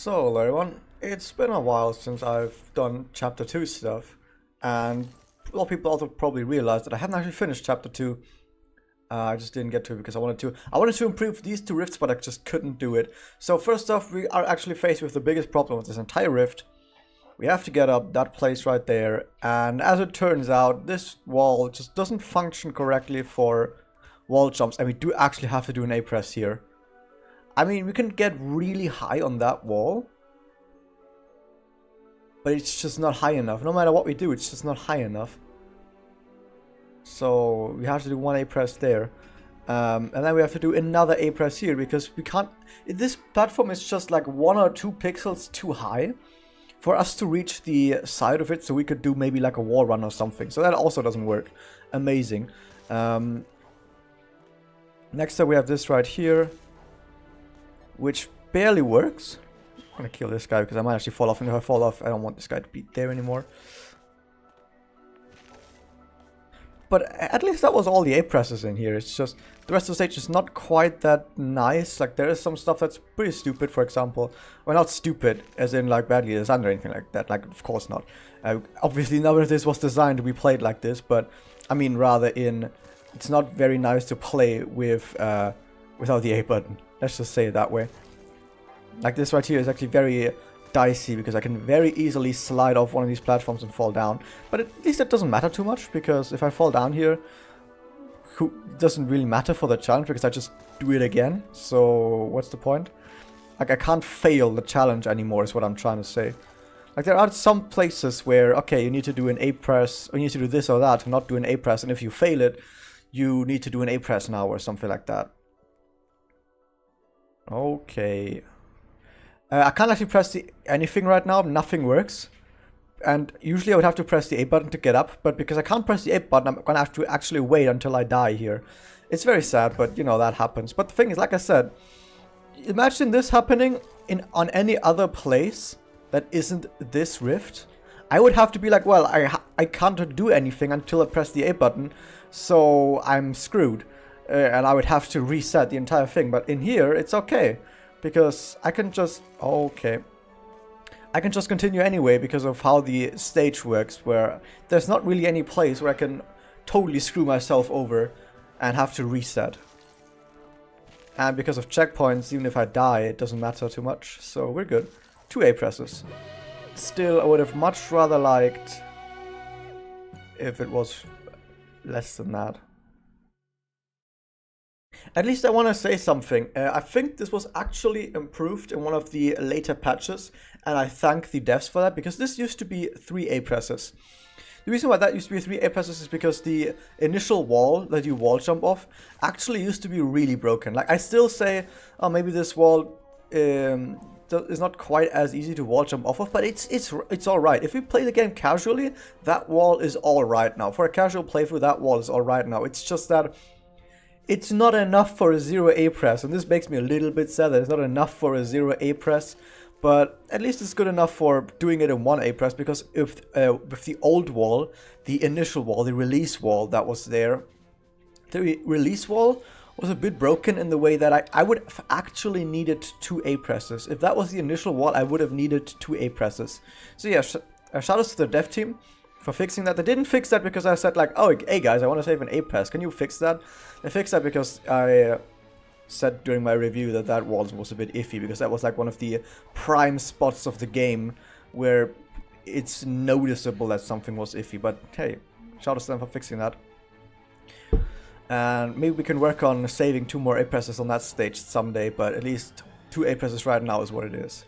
So, hello everyone, it's been a while since I've done Chapter 2 stuff, and a lot of people also probably realized that I haven't actually finished Chapter 2. I just didn't get to it because I wanted to improve these two rifts, but I just couldn't do it. So first off, we are actually faced with the biggest problem with this entire rift. We have to get up that place right there, and as it turns out, this wall just doesn't function correctly for wall jumps, and we do actually have to do an A-press here. I mean, we can get really high on that wall, but it's just not high enough. No matter what we do, it's just not high enough. So we have to do one A-press there. And then we have to do another A-press here, because we can't... This platform is just like 1 or 2 pixels too high for us to reach the side of it, so we could do maybe like a wall run or something. So that also doesn't work. Amazing. Next up we have this right here, which barely works. I'm gonna kill this guy because I might actually fall off, and if I fall off, I don't want this guy to be there anymore. But at least that was all the A-presses in here. It's just the rest of the stage is not quite that nice. Like, there is some stuff that's pretty stupid, for example. Well, not stupid as in like badly designed or anything like that. Like, of course not. Obviously none of this was designed to be played like this, but I mean rather in it's not very nice to play with without the A button. Let's just say it that way. Like, this right here is actually very dicey because I can very easily slide off one of these platforms and fall down. But at least it doesn't matter too much, because if I fall down here, it doesn't really matter for the challenge because I just do it again. So what's the point? Like, I can't fail the challenge anymore is what I'm trying to say. Like, there are some places where, okay, you need to do an A-press, or you need to do this or that to not do an A-press, and if you fail it, you need to do an A-press now or something like that. Okay. I can't actually press anything right now, nothing works. And usually I would have to press the A button to get up, but because I can't press the A button, I'm gonna have to actually wait until I die here. It's very sad, but you know, that happens. But the thing is, like I said, imagine this happening on any other place that isn't this rift. I would have to be like, well, I can't do anything until I press the A button, so I'm screwed. And I would have to reset the entire thing, but in here, it's okay. Because I can just... okay. I can just continue anyway because of how the stage works, where there's not really any place where I can totally screw myself over and have to reset. And because of checkpoints, even if I die, it doesn't matter too much, so we're good. 2 A-presses. Still, I would have much rather liked if it was less than that. At least I want to say something. I think this was actually improved in one of the later patches, and I thank the devs for that, because this used to be 3 A-presses. The reason why that used to be 3 A-presses is because the initial wall that you wall jump off actually used to be really broken. Like, I still say, oh, maybe this wall is not quite as easy to wall jump off of, but it's alright. If we play the game casually, that wall is alright now. For a casual playthrough, that wall is alright now. It's just that it's not enough for a 0 A-press, and this makes me a little bit sad that it's not enough for a 0 A-press, but at least it's good enough for doing it in 1 A-press, because if with the old wall, the initial wall, the release wall that was there, the release wall was a bit broken in the way that I would have actually needed 2 A-presses. If that was the initial wall, I would have needed 2 A-presses. So yeah, shoutouts to the dev team for fixing that. They didn't fix that because I said like, oh, hey guys, I want to save an A-press, can you fix that? They fixed that because I said during my review that that wall was a bit iffy, because that was like one of the prime spots of the game where it's noticeable that something was iffy. But hey, shout out to them for fixing that. And maybe we can work on saving 2 more A-presses on that stage someday, but at least 2 A-presses right now is what it is.